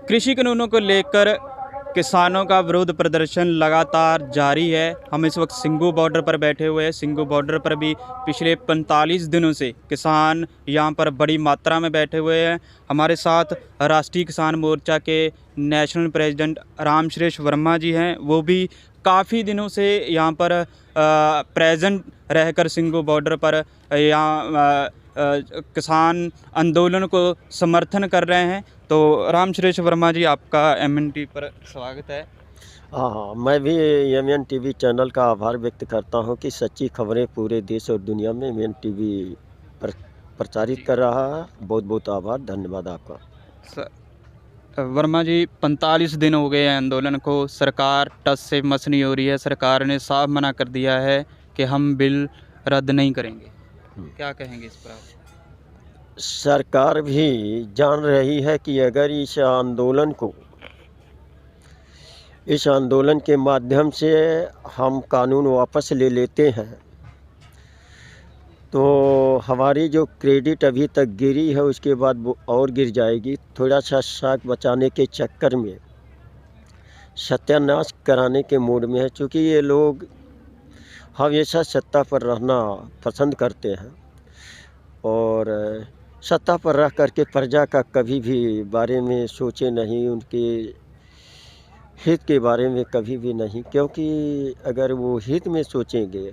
कृषि कानूनों को लेकर किसानों का विरोध प्रदर्शन लगातार जारी है। हम इस वक्त सिंघू बॉर्डर पर बैठे हुए हैं। सिंघू बॉर्डर पर भी पिछले 45 दिनों से किसान यहां पर बड़ी मात्रा में बैठे हुए हैं। हमारे साथ राष्ट्रीय किसान मोर्चा के नेशनल प्रेसिडेंट रामश्रेष्ठ वर्मा जी हैं। वो भी काफ़ी दिनों से यहाँ पर प्रेजेंट रहकर सिंघू बॉर्डर पर यहाँ किसान आंदोलन को समर्थन कर रहे हैं। तो रामश्रेष्ठ वर्मा जी, आपका MNT पर स्वागत है। हाँ, मैं भी एमएन टीवी चैनल का आभार व्यक्त करता हूँ कि सच्ची खबरें पूरे देश और दुनिया में एमएन टीवी प्रचारित कर रहा है। बहुत बहुत आभार, धन्यवाद आपका। वर्मा जी, 45 दिन हो गए हैं आंदोलन को। सरकार टस से मस नहीं हो रही है। सरकार ने साफ मना कर दिया है कि हम बिल रद्द नहीं करेंगे। क्या कहेंगे इस पर आप? सरकार भी जान रही है कि अगर इस आंदोलन के माध्यम से हम कानून वापस ले लेते हैं तो हमारी जो क्रेडिट अभी तक गिरी है उसके बाद वो और गिर जाएगी। थोड़ा सा साख बचाने के चक्कर में सत्यानाश कराने के मूड में है। चूँकि ये लोग हमेशा सत्ता पर रहना पसंद करते हैं और सत्ता पर रह करके प्रजा का कभी भी बारे में सोचे नहीं, उनके हित के बारे में कभी भी नहीं। क्योंकि अगर वो हित में सोचेंगे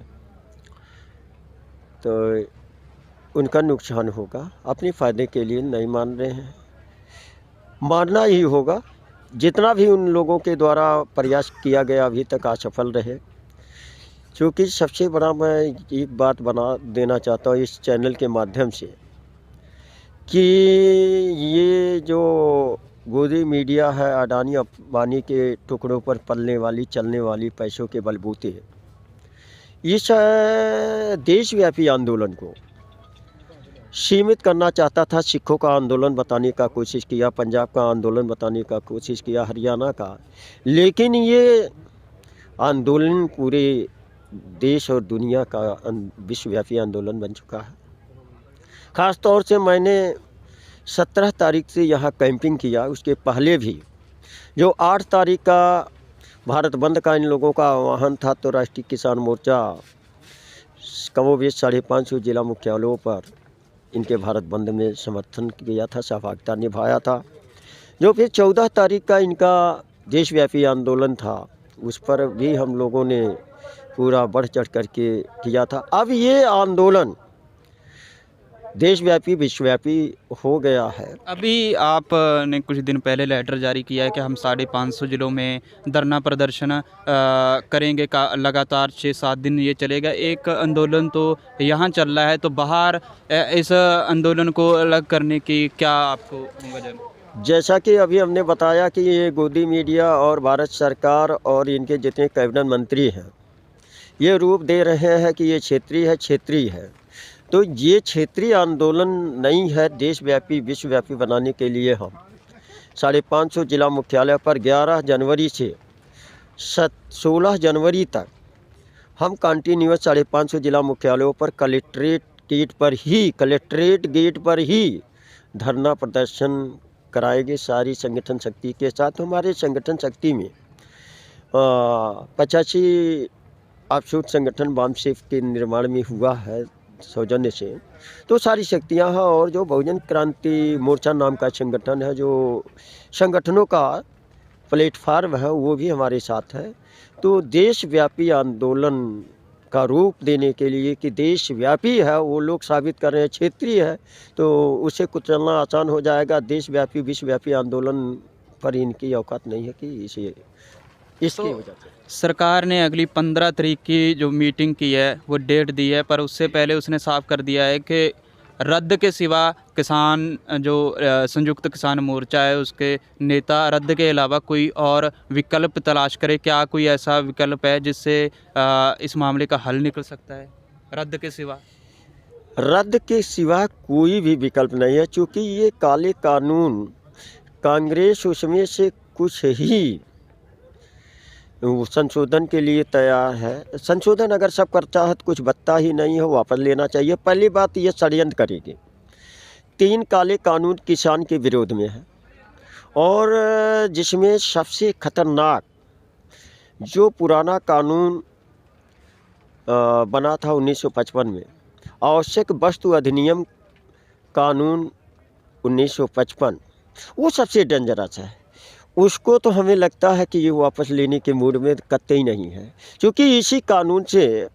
तो उनका नुकसान होगा। अपने फ़ायदे के लिए नहीं मान रहे हैं, मानना ही होगा। जितना भी उन लोगों के द्वारा प्रयास किया गया अभी तक असफल रहे। क्योंकि सबसे बड़ा मैं एक बात बना देना चाहता हूँ इस चैनल के माध्यम से कि ये जो गोदी मीडिया है, अडानी अंबानी के टुकड़ों पर पलने वाली चलने वाली पैसों के बलबूते इस देशव्यापी आंदोलन को सीमित करना चाहता था। सिखों का आंदोलन बताने का कोशिश किया, पंजाब का आंदोलन बताने का कोशिश किया, हरियाणा का। लेकिन ये आंदोलन पूरे देश और दुनिया का विश्वव्यापी आंदोलन बन चुका है। ख़ास तौर से मैंने 17 तारीख से यहाँ कैंपिंग किया। उसके पहले भी जो 8 तारीख का भारत बंद का इन लोगों का आह्वान था तो राष्ट्रीय किसान मोर्चा कमोबेश 550 जिला मुख्यालयों पर इनके भारत बंद में समर्थन किया था, सहभागिता निभाया था। जो फिर 14 तारीख का इनका देशव्यापी आंदोलन था उस पर भी हम लोगों ने पूरा बढ़ चढ़ करके किया था। अब ये आंदोलन देशव्यापी विश्वव्यापी हो गया है। अभी आपने कुछ दिन पहले लेटर जारी किया है कि हम 550 जिलों में धरना प्रदर्शन करेंगे। का लगातार 6-7 दिन ये चलेगा। एक आंदोलन तो यहाँ चल रहा है, तो बाहर इस आंदोलन को अलग करने की क्या आपको वजह? जैसा कि अभी हमने बताया कि ये गोदी मीडिया और भारत सरकार और इनके जितने कैबिनेट मंत्री हैं ये रूप दे रहे हैं कि ये क्षेत्रीय है। तो ये क्षेत्रीय आंदोलन नहीं है, देशव्यापी विश्वव्यापी बनाने के लिए हम 550 जिला मुख्यालय पर 11 जनवरी से 16 जनवरी तक हम कंटिन्यूस 550 जिला मुख्यालयों पर कलेक्ट्रेट गेट पर ही धरना प्रदर्शन कराएंगे। सारी संगठन शक्ति के साथ हमारे संगठन शक्ति में 85 ऑफशूट संगठन वामसेफ के निर्माण में हुआ है सौजन्य से। तो सारी शक्तियां हैं और जो बहुजन क्रांति मोर्चा नाम का संगठन है, जो संगठनों का प्लेटफार्म है, वो भी हमारे साथ है। तो देशव्यापी आंदोलन का रूप देने के लिए कि देशव्यापी है, वो लोग साबित कर रहे हैं क्षेत्रीय है, तो उसे कुचलना आसान हो जाएगा। देशव्यापी विश्वव्यापी आंदोलन पर इनकी औकात नहीं है कि इसकी वजह से सरकार ने अगली 15 तारीख की जो मीटिंग की है वो डेट दी है, पर उससे पहले उसने साफ कर दिया है कि रद्द के सिवा किसान जो संयुक्त किसान मोर्चा है उसके नेता रद्द के अलावा कोई और विकल्प तलाश करे। क्या कोई ऐसा विकल्प है जिससे इस मामले का हल निकल सकता है रद्द के सिवा? रद्द के सिवा कोई भी विकल्प नहीं है। चूँकि ये काले कानून कांग्रेस उसमें से कुछ ही संशोधन के लिए तैयार है। संशोधन अगर सब करता है तो कुछ बचता ही नहीं है, वापस लेना चाहिए। पहली बात ये षड्यंत्र करेगी। 3 काले कानून किसान के विरोध में है और जिसमें सबसे खतरनाक जो पुराना कानून बना था 1955 में, आवश्यक वस्तु अधिनियम कानून 1955, वो सबसे डेंजरस है। उसको तो हमें लगता है कि ये वापस लेने के मूड में कतई नहीं है, क्योंकि इसी कानून से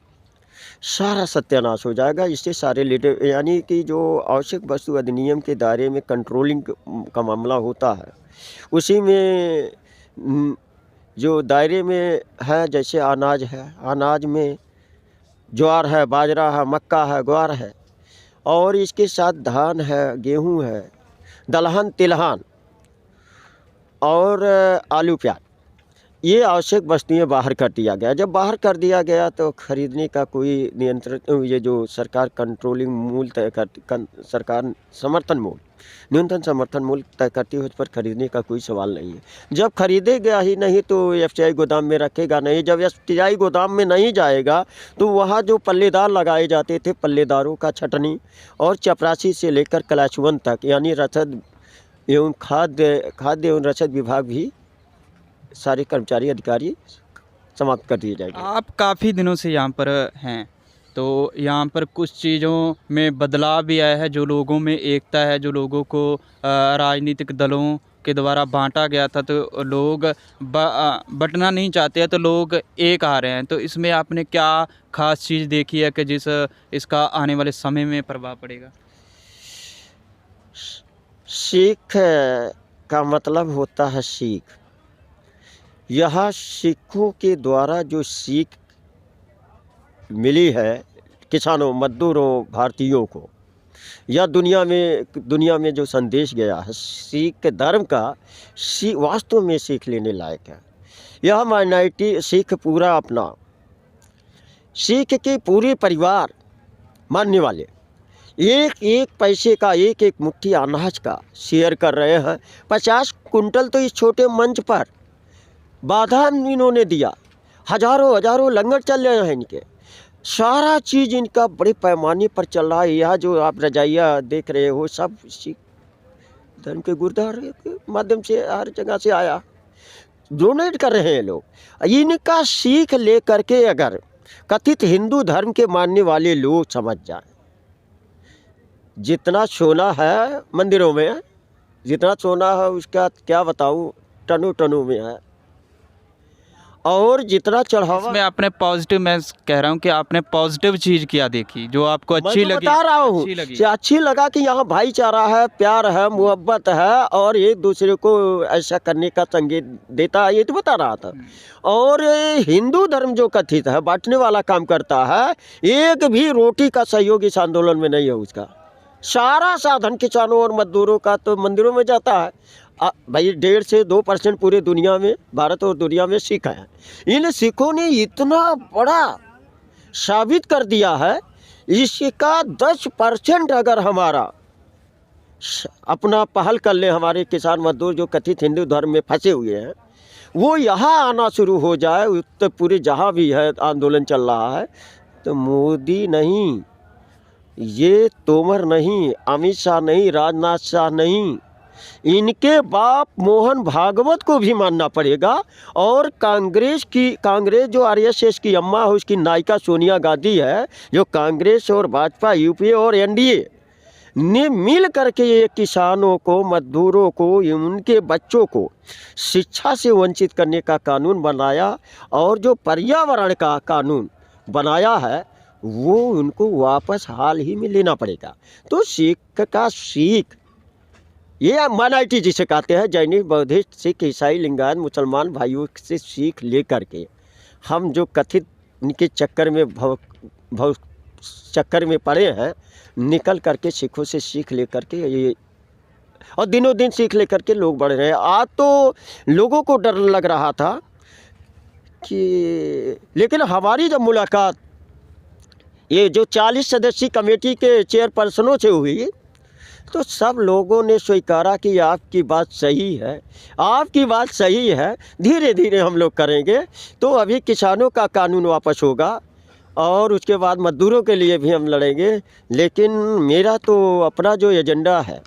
सारा सत्यानाश हो जाएगा। इससे सारे लीडर, यानी कि जो आवश्यक वस्तु अधिनियम के दायरे में कंट्रोलिंग का मामला होता है, उसी में जो दायरे में है, जैसे अनाज है, अनाज में ज्वार है, बाजरा है, मक्का है, ग्वार है, और इसके साथ धान है, गेहूं है, दलहन, तिलहन और आलू, प्याज, ये आवश्यक वस्तुएं बाहर कर दिया गया। जब बाहर कर दिया गया तो खरीदने का कोई नियंत्रण, ये जो सरकार कंट्रोलिंग मूल्य तय करती, सरकार समर्थन मूल्य, न्यूनतम समर्थन मूल्य तय करती है, उस पर खरीदने का कोई सवाल नहीं है। जब खरीदेगा ही नहीं तो एफसीआई गोदाम में रखेगा नहीं। जब एफसीआई गोदाम में नहीं जाएगा तो वहाँ जो पल्लेदार लगाए जाते थे, पल्लेदारों का छटनी और चपरासी से लेकर क्लास 1 तक, यानी रसद एवं खाद्य एवं रसद विभाग भी सारे कर्मचारी अधिकारी समाप्त कर दिए जाएंगे। आप काफ़ी दिनों से यहाँ पर हैं, तो यहाँ पर कुछ चीज़ों में बदलाव भी आया है, जो लोगों में एकता है, जो लोगों को राजनीतिक दलों के द्वारा बांटा गया था, तो लोग बंटना नहीं चाहते हैं, तो लोग एक आ रहे हैं। तो इसमें आपने क्या खास चीज़ देखी है कि जिस इसका आने वाले समय में प्रभाव पड़ेगा? सिख का मतलब होता है सीख। यह सिखों के द्वारा जो सीख मिली है किसानों, मजदूरों, भारतीयों को, या दुनिया में जो संदेश गया है सिख धर्म का, वास्तव में सीख लेने लायक है। यह माइनॉरिटी सिख पूरा अपना, सिख के पूरे परिवार मानने वाले एक एक पैसे का, एक एक मुट्ठी अनाज का शेयर कर रहे हैं। 50 कुंटल तो इस छोटे मंच पर बाधा इन्होंने दिया, हजारों लंगर चल रहे हैं इनके। सारा चीज़ इनका बड़े पैमाने पर चल रहा है। यह जो आप रजाइया देख रहे हो, सब सिख धर्म के गुरुद्वारे के माध्यम से हर जगह से आया, डोनेट कर रहे हैं लोग। इनका सीख ले करके अगर कथित हिंदू धर्म के मानने वाले लोग समझ जाएं, जितना सोना है मंदिरों में, जितना सोना है उसका क्या बताऊं, टनों में है, और जितना चढ़ावा। इसमें आपने पॉजिटिव, मैं कह रहा हूँ कि आपने पॉजिटिव चीज़ क्या देखी जो आपको अच्छी लगी? बता रहा हूँ, अच्छी लगा कि यहाँ भाईचारा है, प्यार है, मोहब्बत है, और एक दूसरे को ऐसा करने का संकेत देता है, ये तो बता रहा था। और हिंदू धर्म जो कथित है, बांटने वाला काम करता है, एक भी रोटी का सहयोग इस आंदोलन में नहीं है। उसका सारा साधन किसानों और मजदूरों का तो मंदिरों में जाता है। भाई 1.5 से 2% पूरे दुनिया में, भारत और दुनिया में सिख हैं। इन सिखों ने इतना बड़ा साबित कर दिया है, इसका 10% अगर हमारा अपना पहल कर ले, हमारे किसान मजदूर जो कथित हिंदू धर्म में फंसे हुए हैं, वो यहाँ आना शुरू हो जाए, उत्तर पूरे जहाँ भी है आंदोलन चल रहा है, तो मोदी नहीं, ये तोमर नहीं, अमित शाह नहीं, राजनाथ शाह नहीं, इनके बाप मोहन भागवत को भी मानना पड़ेगा। और कांग्रेस जो आरएसएस की अम्मा है, उसकी नायिका सोनिया गांधी है, जो कांग्रेस और भाजपा, यूपीए और एनडीए ने मिल करके ये किसानों को, मजदूरों को, उनके बच्चों को शिक्षा से वंचित करने का कानून बनाया, और जो पर्यावरण का कानून बनाया है वो उनको वापस हाल ही में लेना पड़ेगा। तो सिख का सीख, ये माइनॉरिटी जिसे कहते हैं, जैनिक, बौद्धिस्ट, सिख, ईसाई, लिंगायत, मुसलमान भाइयों से सीख ले करके हम जो कथित इनके चक्कर में भव चक्कर में पड़े हैं, निकल करके सिखों से सीख ले करके ये, और दिनों दिन सीख ले करके लोग बढ़ रहे हैं। आज तो लोगों को डर लग रहा था कि, लेकिन हमारी जब मुलाकात ये जो 40 सदस्यीय कमेटी के चेयरपर्सनों से हुई, तो सब लोगों ने स्वीकारा कि आपकी बात सही है, आपकी बात सही है, धीरे धीरे हम लोग करेंगे। तो अभी किसानों का कानून वापस होगा, और उसके बाद मजदूरों के लिए भी हम लड़ेंगे। लेकिन मेरा तो अपना जो एजेंडा है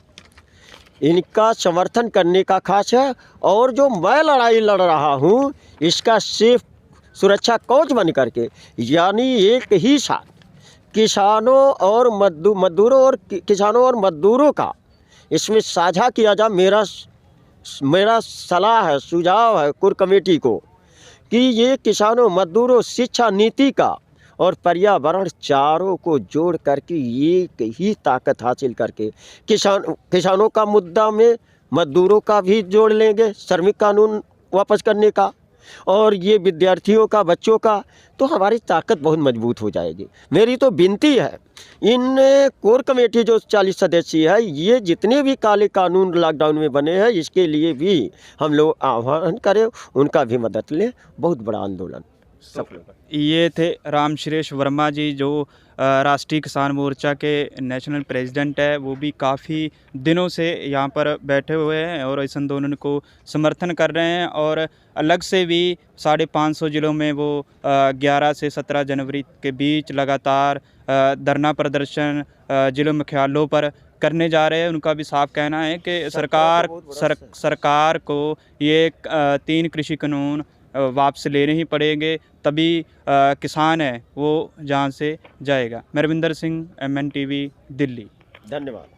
इनका समर्थन करने का खास है। और जो मैं लड़ाई लड़ रहा हूँ इसका सिर्फ सुरक्षा कवच बन करके, यानी एक ही साथ किसानों और मजदूरों और किसानों और मजदूरों का इसमें साझा किया जा। मेरा सलाह है, सुझाव है कोर कमेटी को कि ये किसानों, मजदूरों, शिक्षा नीति का और पर्यावरण चारों को जोड़ करके एक ही ताकत हासिल करके किसानों का मुद्दा में मजदूरों का भी जोड़ लेंगे, श्रमिक कानून वापस करने का, और ये विद्यार्थियों का, बच्चों का, तो हमारी ताकत बहुत मजबूत हो जाएगी। मेरी तो विनती है इन कोर कमेटी जो 40 सदस्यीय है, ये जितने भी काले कानून लॉकडाउन में बने हैं इसके लिए भी हम लोग आह्वान करें, उनका भी मदद लें। बहुत बड़ा आंदोलन सफल होगा। ये थे राम श्रेष्ठ वर्मा जी, जो राष्ट्रीय किसान मोर्चा के नेशनल प्रेसिडेंट है। वो भी काफ़ी दिनों से यहाँ पर बैठे हुए हैं और इस आंदोलन को समर्थन कर रहे हैं। और अलग से भी 550 ज़िलों में वो 11 से 17 जनवरी के बीच लगातार धरना प्रदर्शन ज़िलों मुख्यालयों पर करने जा रहे हैं। उनका भी साफ कहना है कि सरकार को ये 3 कृषि कानून वापस लेने ही पड़ेंगे, तभी किसान है वो जहाँ से जाएगा। मैं रविंदर सिंह, MN TV, दिल्ली। धन्यवाद।